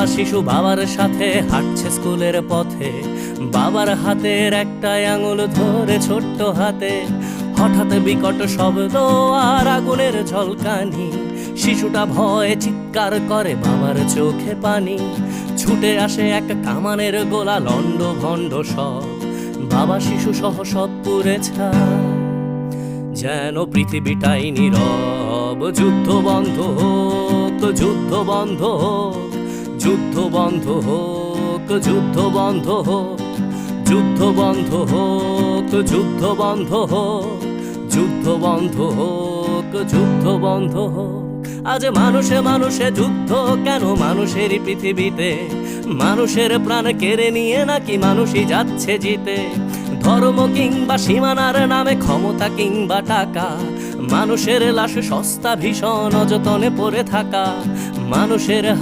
শিশু বাবার সাথে হাঁটছে স্কুলের পথে, বাবার হাতের একটা আঙুল ধরে ছোট্ট হাতে। হঠাৎ বিকট শব্দ আর আগুনের ঝলকানি, শিশুটা ভয়ে চিৎকার করে, বাবার চোখে পানি। ছুটে আসে এক কামানের গোলা, লন্ড ভন্ড সব, বাবা শিশু সহ সব পুড়ে ছাই। যেন পৃথিবীটাই নীরব, যুদ্ধ বন্ধ হোক, যুদ্ধ বন্ধ হোক, যুদ্ধ বন্ধ হোক, যুদ্ধ বন্ধ হোক, যুদ্ধ বন্ধ হোক, যুদ্ধ বন্ধ হোক, যুদ্ধ বন্ধ হোক, যুদ্ধ বন্ধ হোক। আজ মানুষে মানুষে যুদ্ধ কেন মানুষেরই পৃথিবীতে? মানুষের প্রাণ কেড়ে নিয়ে নাকি মানুষই যাচ্ছে জিতে? ধর্ম কিংবা সীমানার নামে, ক্ষমতা কিংবা টাকা, মানুষের লাশ সস্তা ভীষণ অযতনে পড়ে থাকা। মানুষের